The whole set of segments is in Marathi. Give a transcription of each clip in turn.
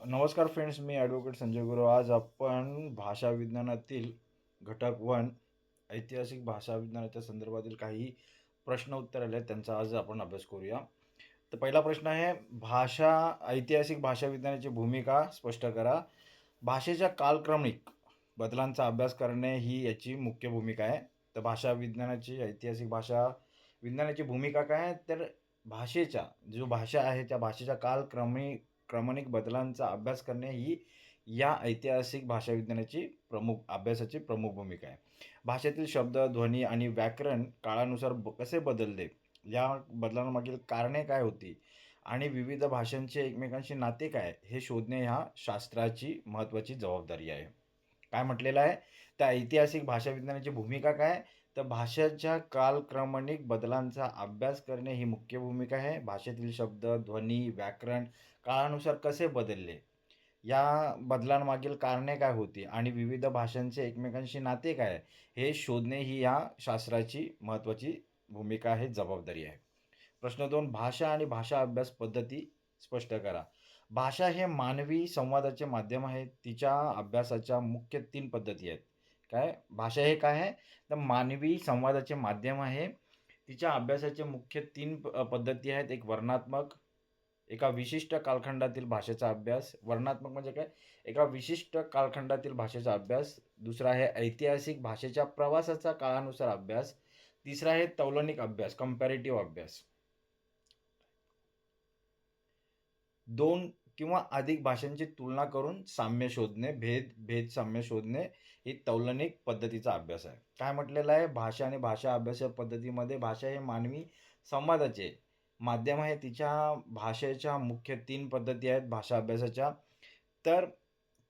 नमस्कार फ्रेंड्स, मी ॲडव्होकेट संजय गुरव. आज आपण भाषा विज्ञानातील घटक 1 ऐतिहासिक भाषा विज्ञानाच्या संदर्भातील काही प्रश्न उत्तर आले आहेत, त्यांचा आज आपण अभ्यास करूया. तर पहिला प्रश्न आहे, ऐतिहासिक भाषा विज्ञानाची भूमिका स्पष्ट करा. भाषेच्या कालक्रमिक बदलांचा अभ्यास करणे ही याची मुख्य भूमिका आहे. तर ऐतिहासिक भाषा विज्ञानाची भूमिका काय आहे? तर भाषा आहे, त्या भाषेच्या क्रमनिक बदलांचा अभ्यास करणे ही या ऐतिहासिक भाषा विज्ञानाची अभ्यासाची प्रमुख भूमिका आहे. भाषेतील शब्द, ध्वनी आणि व्याकरण काळानुसार कसे बदलले, या बदलांमागील कारणे काय होती आणि विविध भाषांचे एकमेकांशी नाते काय, हे शोधणे ह्या शास्त्राची महत्त्वाची जबाबदारी आहे. काय म्हटलेलं आहे? तर ऐतिहासिक भाषा विज्ञानाची भूमिका काय? तर भाषेच्या कालक्रमनिक बदलांचा अभ्यास करणे ही मुख्य भूमिका आहे. भाषेतील शब्द, ध्वनी, व्याकरण काळानुसार कसे बदलले, या बदलांमागील कारणे काय होती आणि विविध भाषांचे एकमेकांशी नाते काय आहे, हे शोधणे ही या शास्त्राची महत्त्वाची भूमिका आहे, जबाबदारी आहे. प्रश्न 2, भाषा आणि भाषा अभ्यास पद्धती स्पष्ट करा. भाषा हे मानवी संवादाचे माध्यम आहे. तिच्या अभ्यासाच्या मुख्य 3 पद्धती आहेत. काय? भाषा हे काय आहे? तर मानवी संवादाचे माध्यम आहे. तिच्या अभ्यासाचे मुख्य 3 पद्धती आहेत. एक वर्णनात्मक, एका विशिष्ट कालखंडातील भाषेचा अभ्यास. वर्णनात्मक म्हणजे काय? एका विशिष्ट कालखंडातील भाषेचा अभ्यास. दुसरा आहे ऐतिहासिक भाषेच्या प्रवासाचा काळानुसार अभ्यास. तिसरा आहे तौलनिक अभ्यास, कंपॅरेटिव्ह अभ्यास. 2 किंवा अधिक भाषांची तुलना करून साम्य शोधणे, साम्य शोधणे, ही तौलनिक पद्धतीचा अभ्यास आहे. काय म्हटलेलं आहे? भाषा आणि भाषा अभ्यास पद्धतीमध्ये भाषा हे मानवी संवादाचे माध्यम आहे. तिच्या भाषेच्या मुख्य 3 पद्धती आहेत भाषा अभ्यासाच्या. तर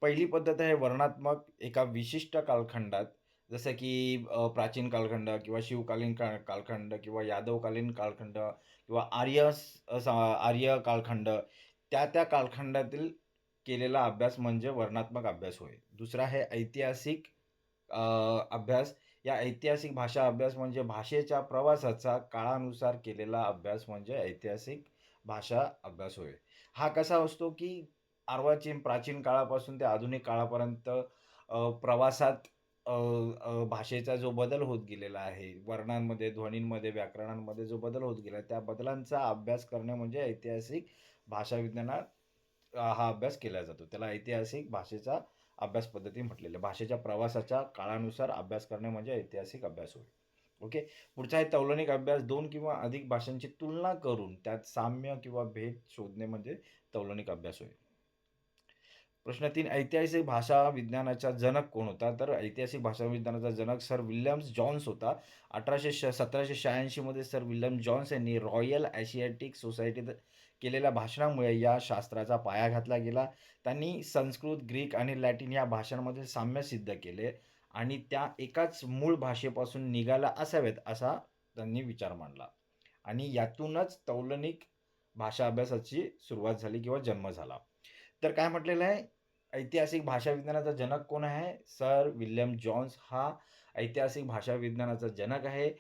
पहिली पद्धत आहे वर्णनात्मक. एका विशिष्ट कालखंडात, जसं की प्राचीन कालखंड किंवा शिवकालीन कालखंड किंवा यादवकालीन कालखंड किंवा आर्य कालखंड, त्या कालखंडातील केलेला अभ्यास म्हणजे वर्णनात्मक अभ्यास होय. दुसरा आहे ऐतिहासिक अ, अभ्यास. या ऐतिहासिक भाषा अभ्यास म्हणजे भाषेच्या प्रवासाचा काळानुसार केलेला अभ्यास म्हणजे ऐतिहासिक भाषा अभ्यास होय. हा कसा असतो, की अर्वाचीन प्राचीन काळापासून ते आधुनिक काळापर्यंत प्रवासात अ, अ, भाषेचा जो बदल होत गेलेला आहे, वर्णांमध्ये, ध्वनींमध्ये, व्याकरणांमध्ये जो बदल होत गेला, त्या बदलांचा अभ्यास करणे म्हणजे ऐतिहासिक भाषा विज्ञानात हा अभ्यास केला जातो. त्याला ऐतिहासिक भाषेचा अभ्यास पद्धती म्हटलेलं आहे. भाषेच्या प्रवासाच्या काळानुसार अभ्यास करणे म्हणजे ऐतिहासिक अभ्यास होय. ओके. पुढचा आहे तौलनिक अभ्यास. 2 किंवा अधिक भाषांची तुलना करून त्यात साम्य किंवा भेद शोधणे म्हणजे तौलनिक अभ्यास होय. प्रश्न 3, ऐतिहासिक भाषा विज्ञानाचा जनक कोण होता? तर ऐतिहासिक भाषा विज्ञानाचा जनक सर विल्यम्स जॉन्स होता. 1786 मध्ये सर विल्यम जॉन्स यांनी रॉयल एशियाटिक सोसायटीत केलेल्या भाषणामुळे या शास्त्राचा पाया घातला गेला. त्यांनी संस्कृत, ग्रीक आणि लॅटिन या भाषांमध्ये साम्य सिद्ध केले आणि त्या एकाच मूळ भाषेपासून निघाल्या असाव्यात, असा त्यांनी विचार मांडला आणि यातूनच तौलनिक भाषा अभ्यासाची सुरुवात झाली किंवा जन्म झाला. तर काय म्हटलेलं आहे? ऐतिहासिक भाषा विज्ञानाचा जनक कोण आहे? सर विल्यम जॉन्स हा ऐतिहासिक भाषा विज्ञानाचा जनक आहे.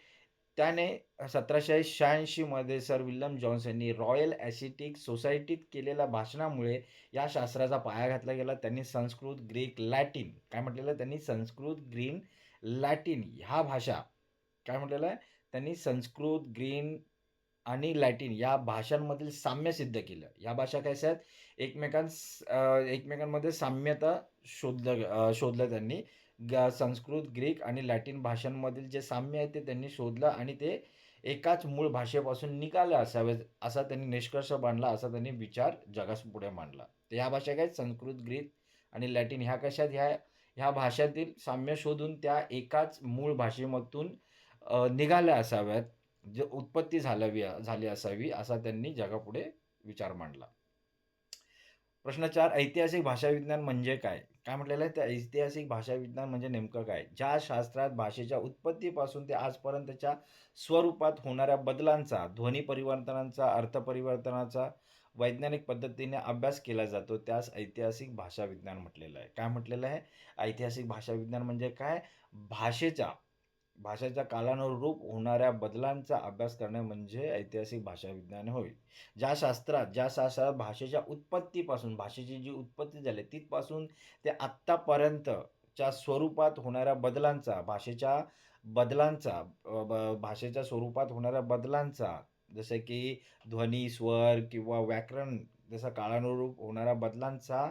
त्याने 1786 मध्ये सर विल्यम जॉन्स यांनी रॉयल एशियाटिक सोसायटीत केलेल्या भाषणामुळे या शास्त्राचा पाया घातला गेला. त्यांनी संस्कृत, ग्रीक, लॅटिन काय म्हटलेलं आहे? त्यांनी संस्कृत, ग्रीक, लॅटिन ह्या भाषा काय म्हटलेलं आहे? त्यांनी संस्कृत, ग्रीक आणि लॅटिन या भाषांमधील साम्य सिद्ध केलं. या भाषा कशा आहेत? एकमेकांमध्ये साम्यता शोधलं त्यांनी. संस्कृत, ग्रीक आणि लॅटिन भाषांमधील जे साम्य आहे ते त्यांनी शोधलं आणि ते एकाच मूळ भाषेपासून निघाले असावेत, असा त्यांनी निष्कर्ष मांडला, असा त्यांनी विचार जगापुढे मांडला. तर ह्या भाषा काय? संस्कृत, ग्रीक आणि लॅटिन ह्या कशा आहेत? ह्या भाषातील साम्य शोधून त्या एकाच मूळ भाषेमधून निघाल्या असाव्यात, जे उत्पत्ती झाली असावी, असा त्यांनी जगापुढे विचार मांडला. प्रश्न 4, ऐतिहासिक भाषा विज्ञान म्हणजे काय? काय म्हटलेलं आहे? तर ऐतिहासिक भाषा विज्ञान म्हणजे नेमकं काय? ज्या शास्त्रात भाषेच्या उत्पत्तीपासून ते आजपर्यंतच्या स्वरूपात होणाऱ्या बदलांचा, ध्वनी परिवर्तनांचा, अर्थ परिवर्तनाचा वैज्ञानिक पद्धतीने अभ्यास केला जातो, त्यास ऐतिहासिक भाषा विज्ञान म्हटलेलं आहे. काय म्हटलेलं आहे? ऐतिहासिक भाषा विज्ञान म्हणजे काय? भाषेच्या भाषेच्या कालानुरूप होणाऱ्या बदलांचा अभ्यास करणे म्हणजे ऐतिहासिक भाषा विज्ञान होय. ज्या शास्त्रात भाषेच्या उत्पत्तीपासून, भाषेची जी उत्पत्ती झाली तिथपासून ते आत्तापर्यंतच्या स्वरूपात होणाऱ्या बदलांचा, भाषेच्या स्वरूपात होणाऱ्या बदलांचा, जसं की ध्वनी, स्वर किंवा व्याकरण, जसं काळानुरूप होणाऱ्या बदलांचा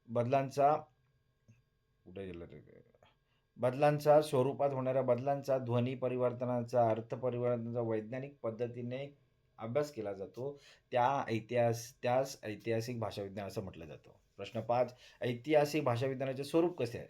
बदलांचा कुठे गेलं रे? बदलांचा, स्वरूपात होणाऱ्या बदलांचा, ध्वनी परिवर्तनाचा, अर्थ परिवर्तनाचा वैज्ञानिक पद्धतीने अभ्यास केला जातो. त्यास ऐतिहासिक भाषाविज्ञान असं म्हटलं जातं. प्रश्न 5. ऐतिहासिक भाषाविज्ञानाचे स्वरूप कसे आहे?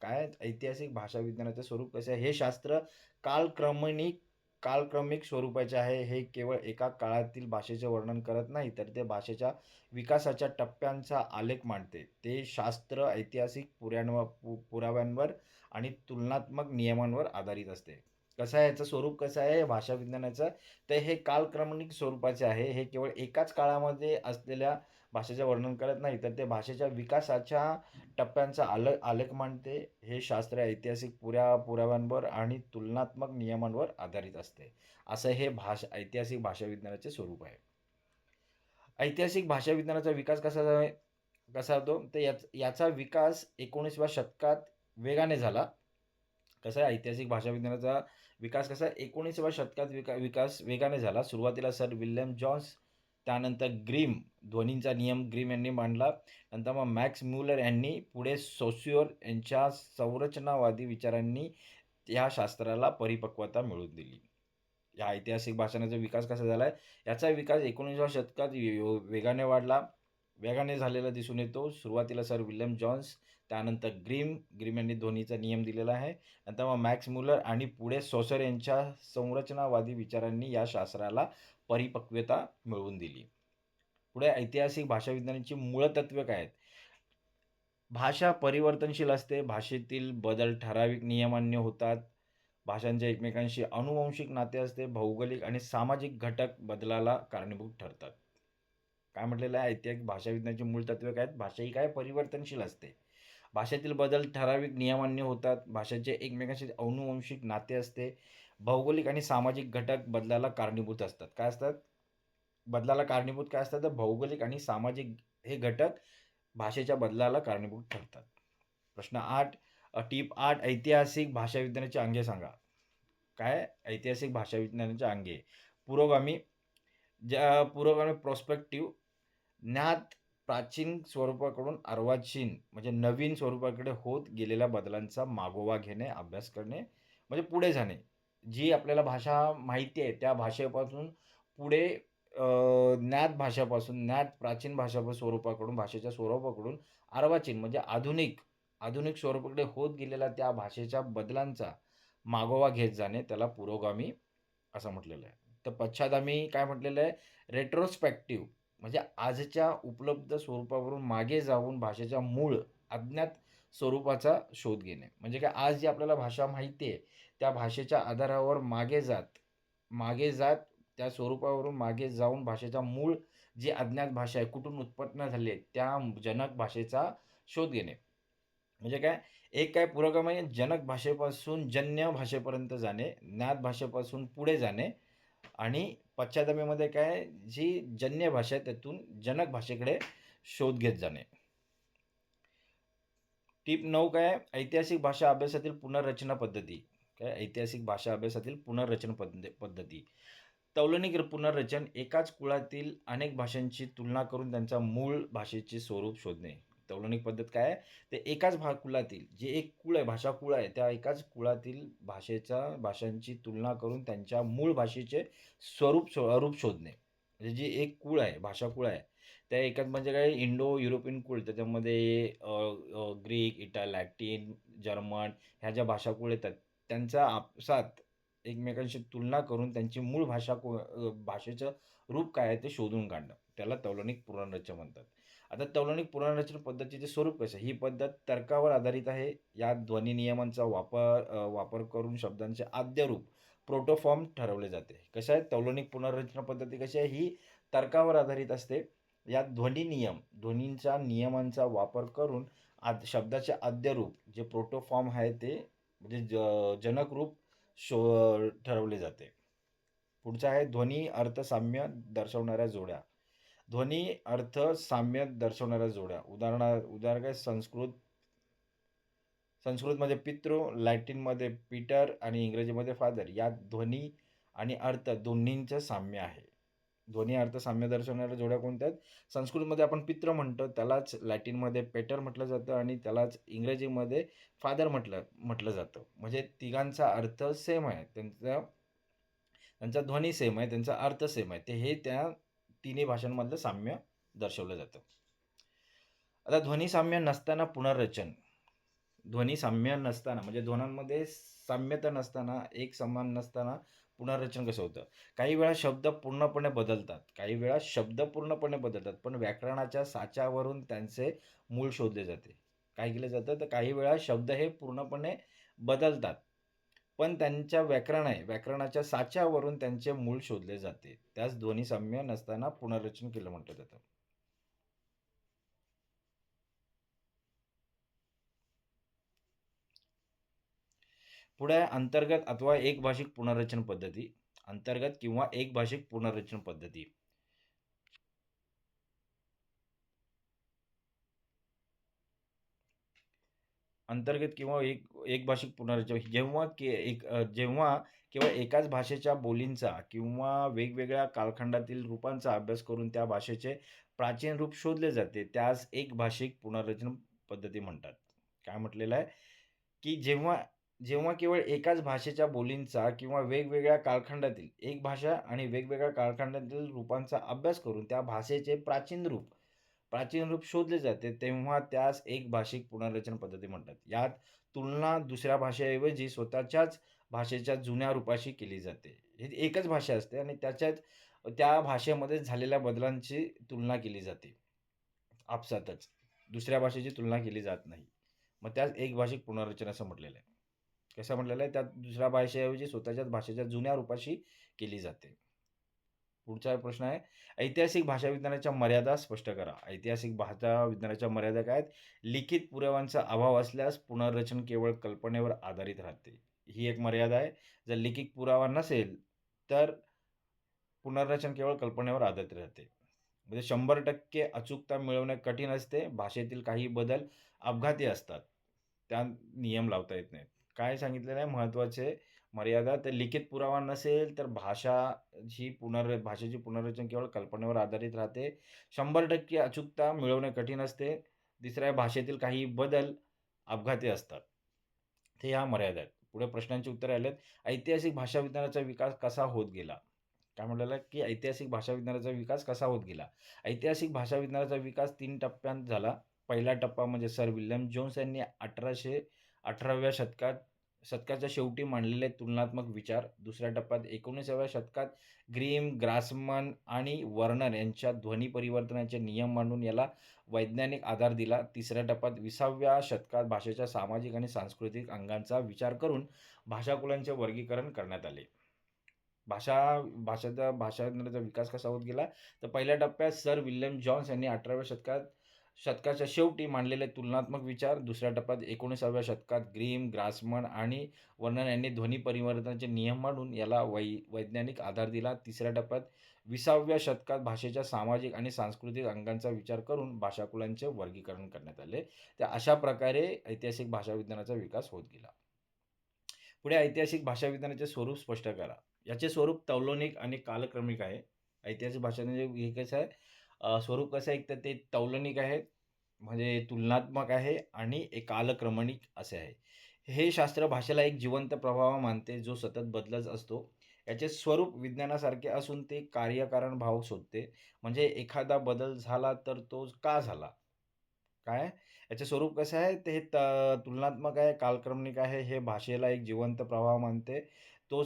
काय ऐतिहासिक भाषाविज्ञानाचे स्वरूप कसे आहे? हे शास्त्र कालक्रमणिक कालक्रमिक स्वरूपाचे आहे. हे केवळ एका काळातील भाषेचे वर्णन करत नाही, तर ते भाषेच्या विकासाच्या टप्प्यांचा आलेख मांडते. ते शास्त्र ऐतिहासिक पुराव्यांवर आणि तुलनात्मक नियमांवर आधारित असते. कसं आहे याचं स्वरूप कसं आहे भाषा विज्ञानाचं? तर हे कालक्रमणिक स्वरूपाचे आहे. हे केवळ एकाच काळामध्ये असलेल्या भाषेचे वर्णन करत नाही, तर ते भाषेच्या विकासाच्या टप्प्यांचा आलेख मांडते. हे शास्त्र ऐतिहासिक पुराव्यांवर आणि तुलनात्मक नियमांवर आधारित असते. असं हे ऐतिहासिक भाषा विज्ञानाचे स्वरूप आहे. ऐतिहासिक भाषा विज्ञानाचा विकास कसा होतो? तर याचा विकास 19व्या शतकात वेगाने झाला. कसा आहे ऐतिहासिक भाषा विज्ञानाचा विकास कसा आहे? 19व्या शतकात विकास वेगाने झाला. सुरुवातीला सर विल्यम जॉन्स, त्यानंतर ग्रीम, ध्वनींचा नियम ग्रीम यांनी मांडला. नंतर मग मॅक्स म्युलर यांनी, पुढे सॉस्युर यांच्या संरचनावादी विचारांनी या शास्त्राला परिपक्वता मिळवून दिली. या ऐतिहासिक भाषणाचा विकास कसा झाला आहे? याचा विकास 19व्या शतकात वेगाने झालेला दिसून येतो. सुरुवातीला सर विल्यम जॉन्स, त्यानंतर ग्रीम यांनी ध्वनीचा नियम दिलेला आहे. नंतर मग मॅक्स म्युलर आणि पुढे सॉसर यांच्या संरचनावादी विचारांनी या शास्त्राला परिपक्वता मिळवून दिली. पुढे ऐतिहासिक भाषाविज्ञानाची मूळ तत्त्वे काय आहेत? भाषा परिवर्तनशील असते. भाषेतील बदल ठराविक नियमांनी होतात. भाषांचे एकमेकांशी आनुवंशिक नाते असते. भौगोलिक आणि सामाजिक घटक बदलाला कारणीभूत ठरतात. काय म्हटलेलं आहे? ऐतिहासिक भाषाविज्ञानाची मूळ तत्त्वे काय आहेत? भाषा ही काय परिवर्तनशील असते. भाषेतील बदल ठराविक नियमांनी होतात. भाषांचे एकमेकांशी आनुवंशिक नाते असते. भौगोलिक आणि सामाजिक घटक बदलाला कारणीभूत असतात. काय असतात? बदलाला कारणीभूत काय असतात? तर भौगोलिक आणि सामाजिक हे घटक भाषेच्या बदलाला कारणीभूत ठरतात. प्रश्न 8. टिप 8. ऐतिहासिक भाषाविज्ञानाची अंगे सांगा. काय? ऐतिहासिक भाषाविज्ञानाची अंगे. पुरोगामी प्रोस्पेक्टिव्ह, ज्ञात प्राचीन स्वरूपाकडून अर्वाचीन म्हणजे नवीन स्वरूपाकडे होत गेलेल्या बदलांचा मागोवा घेणे, अभ्यास करणे म्हणजे पुढे जाणे. जी आपल्याला भाषा माहिती आहे त्या भाषेपासून पुढे ज्ञात प्राचीन स्वरूपाकडून, भाषेच्या स्वरूपाकडून अर्वाचीन म्हणजे आधुनिक स्वरूपाकडे होत गेलेल्या त्या भाषेच्या बदलांचा मागोवा घेत जाणे, त्याला पुरोगामी असं म्हटलेलं आहे. तर पश्चागामी काय म्हटलेलं आहे? रेट्रोस्पेक्टिव्ह म्हणजे आजच्या उपलब्ध स्वरूपावरून मागे जाऊन भाषेच्या मूळ अज्ञात स्वरूपाचा शोध घेणे. म्हणजे काय? आज जी आपल्याला भाषा माहिती आहे, त्या भाषेच्या आधारावर मागे जात त्या स्वरूपावरून मागे जाऊन भाषेच्या मूळ जी अज्ञात भाषा आहे, कुठून उत्पन्न झाली आहे, त्या जनक भाषेचा शोध घेणे. म्हणजे काय? एक काय पुरोगामी जनक भाषेपासून जन्य भाषेपर्यंत जाणे, ज्ञात भाषेपासून पुढे जाणे आणि पश्चागामीमध्ये काय? जी जन्य भाषा आहे त्यातून जनक भाषेकडे शोध घेत जाणे. टिप 9 काय? ऐतिहासिक भाषा अभ्यासातील पुनर्रचना पद्धती. काय? ऐतिहासिक भाषा अभ्यासातील पुनर्रचना पद्धती. तौलनिक पुनर्रचन, एकाच कुळातील अनेक भाषांची तुलना करून त्यांच्या मूळ भाषेचे स्वरूप शोधणे. तौलनिक पद्धत काय आहे? ते एकाच कुळातील जे एक कुळ आहे, भाषा कुळ आहे, त्या एकाच कुळातील भाषांची तुलना करून त्यांच्या मूळ भाषेचे स्वरूप शोधणे. म्हणजे जी एक कुळ आहे, भाषा कुळ आहे, त्या एकाच म्हणजे काय? इंडो युरोपियन कुळ, त्याच्यामध्ये ग्रीक, लॅटिन, जर्मन ह्या ज्या भाषा कुळ येतात, त्यांचा आपसात एकमेकांशी तुलना करून त्यांची मूळ भाषेचं रूप काय आहे ते शोधून काढणं, त्याला तौलनिक पुनर्रचना म्हणतात. आता तौलनिक पुनर्रचना पद्धतीचे स्वरूप कसं? ही पद्धत तर्कावर आधारित आहे. यात ध्वनी नियमांचा वापर करून शब्दांचे आद्य रूप प्रोटोफॉर्म ठरवले जाते. कसं आहे? तौलनिक पुनर्रचना पद्धती कशी आहे? ही तर्कावर आधारित असते. यात ध्वनींच्या नियमांचा वापर करून शब्दाचे आद्य रूप जे प्रोटोफॉर्म आहे ते म्हणजे जनक रूप ठरवले जाते. पुढचं आहे ध्वनी अर्थ साम्य दर्शवणाऱ्या जोड्या. ध्वनी अर्थ साम्य दर्शवणाऱ्या जोड्या. उदाहरण काय? संस्कृतमध्ये पितृ, लॅटिनमध्ये पीटर आणि इंग्रजीमध्ये फादर. यात ध्वनी आणि अर्थ दोन्हींचं साम्य आहे. ध्वनी अर्थ साम्य दर्शवणाऱ्या जोड्या कोणत्या आहेत? संस्कृतमध्ये आपण पितृ म्हणतो, त्यालाच लॅटिनमध्ये पेटर म्हटलं जातं आणि त्यालाच इंग्रजीमध्ये फादर म्हटलं जातं. म्हणजे तिघांचा अर्थ सेम आहे. त्यांचा ध्वनी सेम आहे, त्यांचा अर्थ सेम आहे. हे त्या तिन्ही भाषांमधलं साम्य दर्शवलं जातं. आता ध्वनी साम्य नसताना पुनर्रचन. ध्वनी साम्य नसताना म्हणजे ध्वनांमध्ये साम्यता नसताना, एक समान नसताना पुनर्रचन कसं होतं? काही वेळा शब्द पूर्णपणे बदलतात, पण व्याकरणाच्या साच्यावरून त्यांचे मूळ शोधले जाते. काय केलं जातं? तर काही वेळा शब्द हे पूर्णपणे बदलतात, पण त्यांच्या व्याकरणाच्या साच्यावरून त्यांचे मूळ शोधले जाते. त्यास ध्वनी साम्य नसताना पुनर्रचन केलं म्हटलं जातं. पुढे अंतर्गत अथवा एकभाषिक पुनर्रचन पद्धती. अंतर्गत किंवा एकभाषिक पुनर्रचन पद्धती. अंतर्गत किंवा एकभाषिक पुनर्रचन जेव्हा केवळ एकाच भाषेच्या बोलींचा किंवा वेगवेगळ्या कालखंडातील रूपांचा अभ्यास करून त्या भाषेचे प्राचीन रूप शोधले जाते, त्यास एकभाषिक पुनर्रचन पद्धती म्हणतात. काय म्हटलेलं आहे? की जेव्हा जेव्हा केवळ एकाच भाषेच्या बोलींचा किंवा वेगवेगळ्या कालखंडातील एक भाषा आणि वेगवेगळ्या कालखंडातील रूपांचा अभ्यास करून त्या भाषेचे प्राचीन रूप शोधले जाते, तेव्हा त्यास एक भाषिक पुनर्रचन पद्धती म्हणतात. यात तुलना दुसऱ्या भाषेऐवजी स्वतःच्याच भाषेच्या जुन्या रूपाशी केली जाते. ही एकच भाषा असते आणि त्या भाषेमध्ये झालेल्या बदलांची तुलना केली जाते. आपसातच. दुसऱ्या भाषेची तुलना केली जात नाही. मग त्यास एक भाषिक पुनर्रचना असं म्हटलेलं आहे. कसं म्हटलेलं आहे? त्यात दुसऱ्या भाषेऐवजी स्वतःच्याच भाषेच्या जुन्या रूपाशी केली जाते. पुढचा प्रश्न आहे, ऐतिहासिक भाषा विज्ञानाच्या मर्यादा स्पष्ट करा. ऐतिहासिक भाषा विज्ञानाच्या मर्यादा काय आहेत? लिखित पुराव्यांचा अभाव असल्यास पुनर्रचन केवळ कल्पनेवर आधारित राहते. ही एक मर्यादा आहे. जर लिखित पुरावा नसेल, तर पुनर्रचन केवळ कल्पनेवर आधारित राहते. म्हणजे 100% अचूकता मिळवणे कठीण असते. भाषेतील काही बदल अपघाती असतात. त्या नियम लावता येत नाहीत. काय सांगितलेलं आहे महत्त्वाचे मर्यादा? तर लिखित पुरावा नसेल तर भाषेची पुनर्रचना केवळ कल्पनेवर आधारित राहते. 100% अचूकता मिळवणे कठीण असते. तिसऱ्या भाषेतील काही बदल अपघाती असतात. ते ह्या मर्यादा आहेत. पुढे प्रश्नांची उत्तरे आलेत. ऐतिहासिक भाषा विज्ञानाचा विकास कसा होत गेला? काय म्हटलेलं आहे, की ऐतिहासिक भाषा विज्ञानाचा विकास कसा होत गेला? ऐतिहासिक भाषा विज्ञानाचा विकास 3 टप्प्यात झाला. पहिला टप्पा म्हणजे सर विल्यम जोन्स यांनी 18व्या शतकाच्या शेवटी मांडलेले तुलनात्मक विचार. दुसऱ्या टप्प्यात 19व्या शतकात ग्रीम, ग्रासमन आणि वर्नर यांच्या ध्वनी परिवर्तनाचे नियम मांडून याला वैज्ञानिक आधार दिला. तिसऱ्या टप्प्यात 20व्या शतकात भाषेच्या सामाजिक आणि सांस्कृतिक अंगांचा विचार करून भाषाकुलांचे वर्गीकरण करण्यात आले. भाषा विज्ञानाचा विकास कसा होत गेला? तर पहिल्या टप्प्यात सर विल्यम जॉन्स यांनी 18व्या शतकाच्या शेवटी मांडलेले तुलनात्मक विचार. दुसऱ्या टप्प्यात 19व्या शतकात ग्रीम, ग्रासमन आणि वर्नर यांनी ध्वनी परिवर्तनाचे नियम मांडून याला वैज्ञानिक आधार दिला. तिसऱ्या टप्प्यात 20व्या शतकात भाषेच्या सामाजिक आणि सांस्कृतिक अंगांचा विचार करून भाषाकुलांचे वर्गीकरण करण्यात आले. तर अशा प्रकारे ऐतिहासिक भाषा विज्ञानाचा विकास होत गेला. पुढे ऐतिहासिक भाषा विज्ञानाचे स्वरूप स्पष्ट करा. याचे स्वरूप तौलनिक आणि कालक्रमिक आहे. ऐतिहासिक भाषा म्हणजे हे कसं आहे, स्वरूप कसं आहे, एक तर ते तौलनिक आहे, म्हणजे तुलनात्मक आहे आणि एक कालक्रमणिक असे आहे. हे शास्त्र भाषेला एक जिवंत प्रवाह मानते, जो सतत बदलत असतो. याचे स्वरूप विज्ञानासारखे असून ते कार्यकारण भाव शोधते. म्हणजे एखादा बदल झाला तर तो का झाला? काय? याचे स्वरूप कसं आहे, ते तुलनात्मक आहे, कालक्रमणिक आहे. हे भाषेला एक जिवंत प्रवाह मानते. तो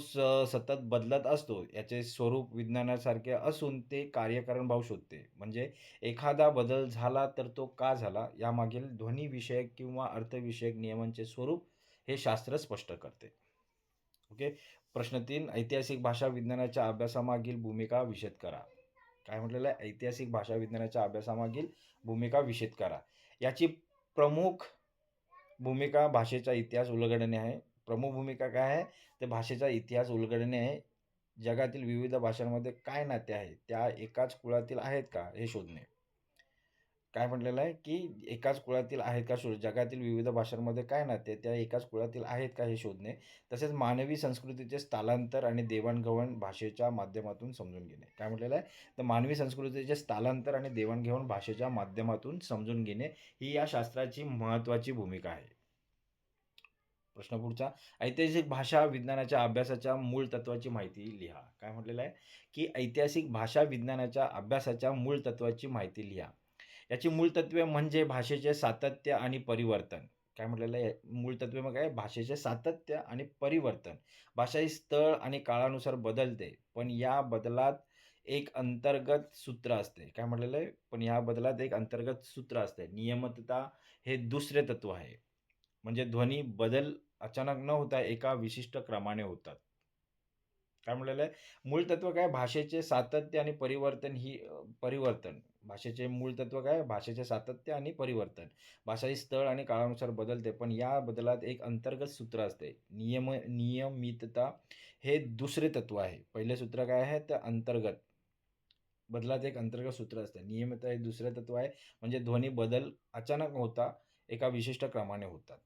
सतत बदलत असतो. याचे स्वरूप विज्ञानासारखे असून ते कार्यकारण भाव शोधते. म्हणजे एखादा बदल झाला तर तो का झाला? यामागील ध्वनीविषयक किंवा अर्थविषयक नियमांचे स्वरूप हे शास्त्र स्पष्ट करते. ओके. प्रश्न 3, ऐतिहासिक भाषा विज्ञानाच्या अभ्यासामागील भूमिका विशद करा. काय म्हटलेलं आहे? ऐतिहासिक भाषा विज्ञानाच्या अभ्यासामागील भूमिका विशद करा. याची प्रमुख भूमिका भाषेचा इतिहास उलगडणे आहे. प्रमुख भूमिका काय आहे? तर भाषेचा इतिहास उलगडणे आहे. जगातील विविध भाषांमध्ये काय नाते आहे? त्या एकाच कुळातील आहेत का? हे शोधणे. काय म्हटलेलं आहे, की एकाच कुळातील आहेत का जगातील विविध भाषांमध्ये काय नाते आहे? त्या एकाच कुळातील आहेत का? हे शोधणे. तसेच मानवी संस्कृतीचे स्थलांतर आणि देवाणघेवाण भाषेच्या माध्यमातून समजून घेणे. काय म्हटलेलं आहे? तर मानवी संस्कृतीचे स्थलांतर आणि देवाणघेवाण भाषेच्या माध्यमातून समजून घेणे ही या शास्त्राची महत्त्वाची भूमिका आहे. प्रश्न पुढचा. ऐतिहासिक भाषा विज्ञानाच्या अभ्यासाच्या मूळ तत्त्वाची माहिती लिहा. काय म्हटलेलं आहे, की ऐतिहासिक भाषा विज्ञानाच्या अभ्यासाच्या मूळ तत्त्वाची माहिती लिहा. याची मूळ तत्त्वे म्हणजे भाषेचे सातत्य आणि परिवर्तन. काय म्हटलेलं आहे? मूळ तत्त्वे मग काय? भाषेचे सातत्य आणि परिवर्तन. भाषा ही स्थळ आणि काळानुसार बदलते, पण या बदलात एक अंतर्गत सूत्र असते. काय म्हटलेलं आहे? पण या बदलात एक अंतर्गत सूत्र असते. नियमितता हे दुसरे तत्त्व आहे. म्हणजे ध्वनी बदल अचानक न होता एका विशिष्ट क्रमाने होतात. काय म्हटलेलं आहे? मूळ तत्व काय? भाषेचे सातत्य आणि परिवर्तन. भाषेचे मूळ तत्व काय? भाषेचे सातत्य आणि परिवर्तन. भाषा ही स्थळ आणि काळानुसार बदलते, पण या बदलात एक अंतर्गत सूत्र असते. नियमितता हे दुसरे तत्व आहे. पहिले सूत्र काय आहे? तर अंतर्गत. बदलात एक अंतर्गत सूत्र असते. नियमितता हे दुसरे तत्व आहे. म्हणजे ध्वनी बदल अचानक होता एका विशिष्ट क्रमाने होतात.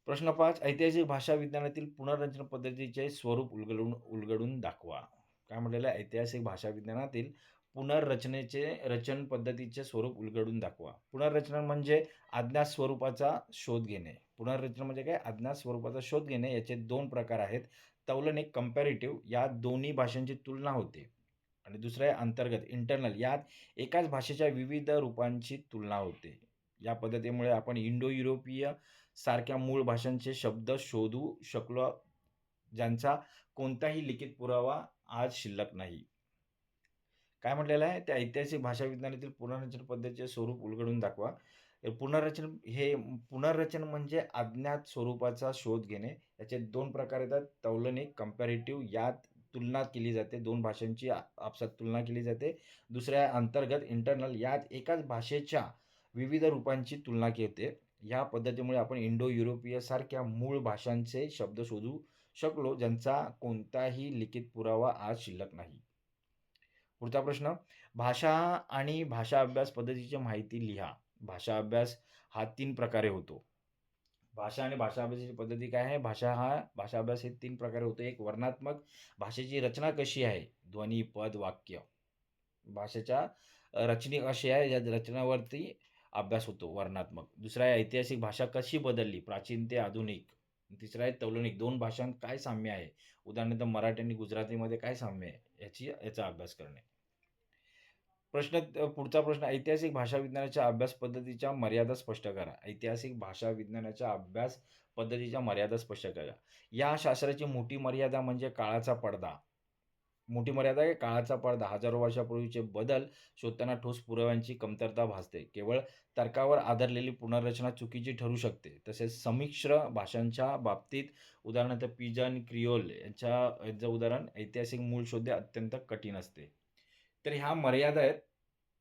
प्रश्न 5. ऐतिहासिक भाषा विज्ञानातील पुनर्रचना पद्धतीचे स्वरूप उलगडून दाखवा. काय म्हटलेलं आहे? ऐतिहासिक भाषा विज्ञानातील रचन पद्धतीचे स्वरूप उलगडून दाखवा. पुनर्रचना म्हणजे अज्ञात स्वरूपाचा शोध घेणे. पुनर्रचना म्हणजे काय? अज्ञात स्वरूपाचा शोध घेणे. याचे 2 प्रकार आहेत. तौलनिक कंपॅरेटिव्ह या दोन्ही भाषांची तुलना होते. आणि दुसरं आहे अंतर्गत इंटरनल यात एकाच भाषेच्या विविध रूपांची तुलना होते. या पद्धतीमुळे आपण इंडो युरोपीय सारख्या मूळ भाषांचे शब्द शोधू शकलो, ज्यांचा कोणताही लिखित पुरावा आज शिल्लक नाही. काय म्हटलेलं आहे? त्या ऐतिहासिक भाषा विज्ञानातील पुनर्रचना पद्धतीचे स्वरूप उलगडून दाखवा. पुनर्रचन म्हणजे अज्ञात स्वरूपाचा शोध घेणे. याचे 2 प्रकार येतात. तौलनिक, कंपॅरेटिव्ह यात तुलना केली जाते. 2 भाषांची आपसात तुलना केली जाते. दुसरं आहे अंतर्गत, इंटरनल यात एकाच भाषेच्या विविध रूपांची तुलना होते. या पद्धतीमुळे आपण इंडो युरोपीय सारख्या मूळ भाषांचे शब्द शोधू शकलो, ज्यांचा कोणताही लिखित पुरावा आज शिल्लक नाही. पुढचा प्रश्न. भाषा आणि भाषा अभ्यास पद्धतीची माहिती लिहा. भाषा अभ्यास हा 3 प्रकारे होतो. भाषा आणि भाषा अभ्यासाची पद्धती काय आहे? भाषा अभ्यास हे 3 प्रकारे होतो. एक वर्णनात्मक, भाषेची रचना कशी आहे? ध्वनी, पद, वाक्य. भाषेच्या रचना कशी आहे? या रचनावरती अभ्यास होतो वर्णनात्मक. दुसरा आहे ऐतिहासिक, भाषा कशी बदलली प्राचीन ते आधुनिक. तिसरा आहे तौलनिक, 2 भाषांत काय साम्य आहे? उदाहरणार्थ मराठी आणि गुजरातीमध्ये काय साम्य आहे? याचा अभ्यास करणे. पुढचा प्रश्न. ऐतिहासिक भाषा विज्ञानाच्या अभ्यास पद्धतीच्या मर्यादा स्पष्ट करा. ऐतिहासिक भाषा विज्ञानाच्या अभ्यास पद्धतीच्या मर्यादा स्पष्ट करा. या शास्त्राची मोठी मर्यादा म्हणजे काळाचा पडदा. मोठी मर्यादा आहे काळाचा पडदा. हजारो वर्षापूर्वीचे बदल शोधताना ठोस पुराव्यांची कमतरता भासते. केवळ तर्कावर आधारलेली पुनर्रचना चुकीची ठरू शकते. तसेच संमिश्र भाषांच्या बाबतीत उदाहरणार्थ पिजन, क्रिओल यांचं उदाहरण ऐतिहासिक मूळ शोधणे अत्यंत कठीण असते. तर ह्या मर्यादा आहेत.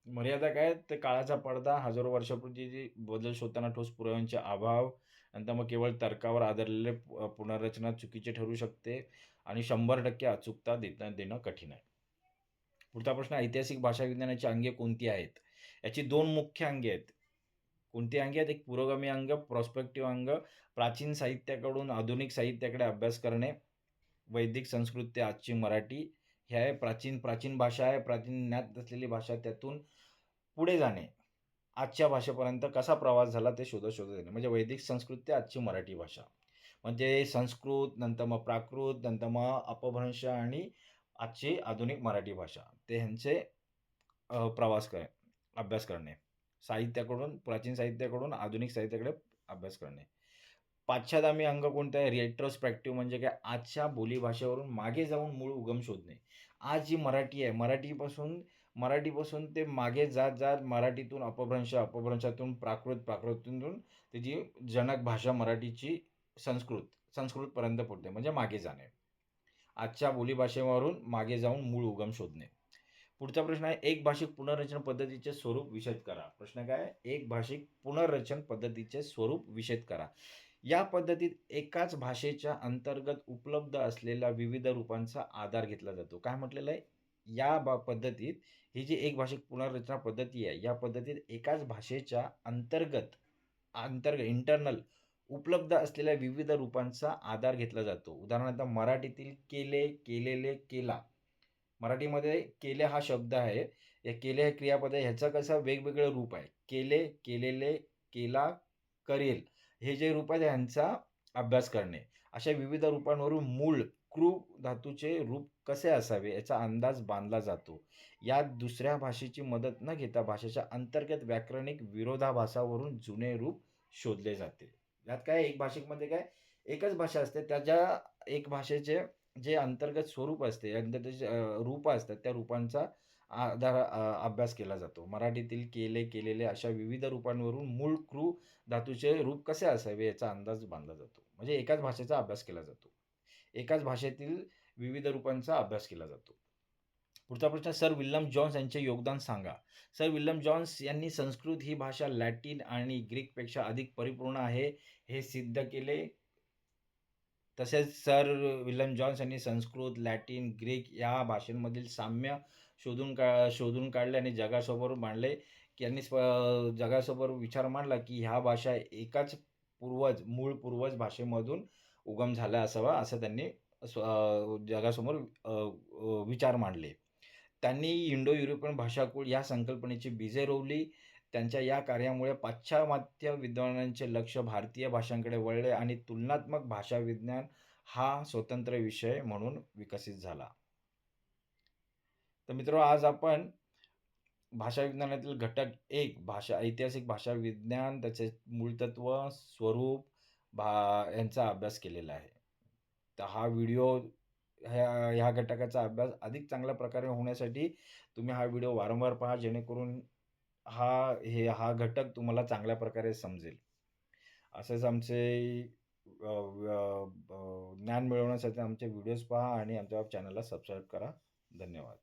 मर्यादा काय आहेत? तर काळाचा पडदा, हजारो वर्षापूर्वीचे जे बदल शोधताना ठोस पुराव्यांचे अभाव, नंतर मग केवळ तर्कावर आधारलेले पुनर्रचना चुकीची ठरू शकते आणि 100% अचूकता देणं कठीण आहे. पुढचा प्रश्न. ऐतिहासिक भाषा विज्ञानाची अंगे कोणती आहेत? याची 2 मुख्य अंगे आहेत. कोणती अंगे आहेत? एक पुरोगामी अंग, प्रॉस्पेक्टिव्ह अंग. प्राचीन साहित्याकडून आधुनिक साहित्याकडे अभ्यास करणे. वैदिक संस्कृत ते आजची मराठी. हे आहे प्राचीन प्राचीन भाषा आहे. प्राचीन ज्ञात असलेली भाषा त्यातून पुढे जाणे. आजच्या भाषेपर्यंत कसा प्रवास झाला ते शोधत येणे. म्हणजे वैदिक संस्कृत ते आजची मराठी भाषा. म्हणजे संस्कृत, नंतर मग प्राकृत, नंतर मग अपभ्रंश आणि आजची आधुनिक मराठी भाषा. ते ह्यांचे अभ्यास करणे. प्राचीन साहित्याकडून आधुनिक साहित्याकडे अभ्यास करणे. पाश्चात्यामी अंग कोणतं आहे? रेट्रोस्पेक्टिव्ह म्हणजे काय? आजच्या बोलीभाषेवरून मागे जाऊन मूळ उगम शोधणे. आज जी मराठी आहे, मराठीपासून ते मागे जात मराठीतून अपभ्रंश, अपभ्रंशातून प्राकृत, प्राकृतून त्याची जनक भाषा मराठीची संस्कृतपर्यंत पोहोचते म्हणजे मागे जाणे. आजच्या बोलीभाषेवरून मागे जाऊन मूळ उगम शोधणे. पुढचा प्रश्न आहे. एक भाषिक पुनर्रचना पद्धतीचे स्वरूप विशद करा. प्रश्न काय आहे? एक भाषिक पुनर्रचन पद्धतीचे स्वरूप विशद करा. या पद्धतीत एकाच भाषेच्या अंतर्गत उपलब्ध असलेल्या विविध रूपांचा आधार घेतला जातो. काय म्हटलेलं आहे? या पद्धतीत ही जी एक भाषिक पुनर्रचना पद्धती आहे, या पद्धतीत एकाच भाषेच्या इंटरनल उपलब्ध असलेल्या विविध रूपांचा आधार घेतला जातो. उदाहरणार्थ मराठीतील केले, केलेले, केला. मराठीमध्ये केले हा शब्द आहे. या केले हे क्रियापद आहे. ह्याचं कसं वेगवेगळं रूप आहे. केले, केलेले, केला, करेल. हे जे रूप आहेत ह्यांचा अभ्यास करणे. अशा विविध रूपांवरून मूळ कृ धातूचे रूप कसे असावे याचा अंदाज बांधला जातो. यात दुसऱ्या भाषेची मदत न घेता भाषेच्या अंतर्गत व्याकरणिक विरोधाभासावरून जुने रूप शोधले जाते. यात काय एक भाषिकमध्ये काय एकच भाषा असते. त्याच्या एक भाषेचे जे अंतर्गत स्वरूप असते, अंतर्गत रूप असतात, त्या रूपांचा अभ्यास केला जातो. मराठीतील केले, केलेले अशा विविध रूपांवरून मूळ धातूचे रूप कसे असावे याचा अंदाज बांधला जातो. म्हणजे एकाच भाषेचा अभ्यास केला जातो. एकाच भाषेतील विविध रूपांचा अभ्यास केला जातो. पुढचा प्रश्न सर विल्यम जॉन्स यांचे योगदान सांगा. सर विल्यम जॉन्स यांनी संस्कृत ही भाषा लॅटिन आणि ग्रीकपेक्षा अधिक परिपूर्ण आहे, हे सिद्ध केले. तसेच सर विल्यम जॉन्स यांनी संस्कृत, लॅटिन, ग्रीक या भाषांमधील साम्य शोधून काढले आणि जगासमोर मांडले, की यांनी जगासमोर विचार मांडला, की ह्या भाषा एकाच मूळ पूर्वज भाषेमधून उगम झाला असावा, असं त्यांनी जगासमोर विचार मांडले. त्यांनी इंडो युरोपियन भाषाकुळ या संकल्पनेची बीजे रोवली. त्यांच्या या कार्यामुळे पाश्चिमात्य विद्वानांचे लक्ष भारतीय भाषांकडे वळले आणि तुलनात्मक भाषाविज्ञान हा स्वतंत्र विषय म्हणून विकसित झाला. तर मित्रांनो, आज आपण भाषा विज्ञानातील घटक 1 ऐतिहासिक भाषा विज्ञान, त्याचे मूलतत्व, स्वरूप, यांचा अभ्यास केलेला आहे. तर हा व्हिडिओ ह्या घटकाचा अभ्यास अधिक चांगल्या प्रकारे होण्यासाठी तुम्ही हा व्हिडिओ वारंवार पहा, जेणेकरून हा घटक तुम्हाला चांगल्या प्रकारे समजेल. असेच आमचे ज्ञान मिळवण्यासाठी आमचे व्हिडिओज पहा आणि आमच्या चॅनलला सबस्क्राईब करा. धन्यवाद.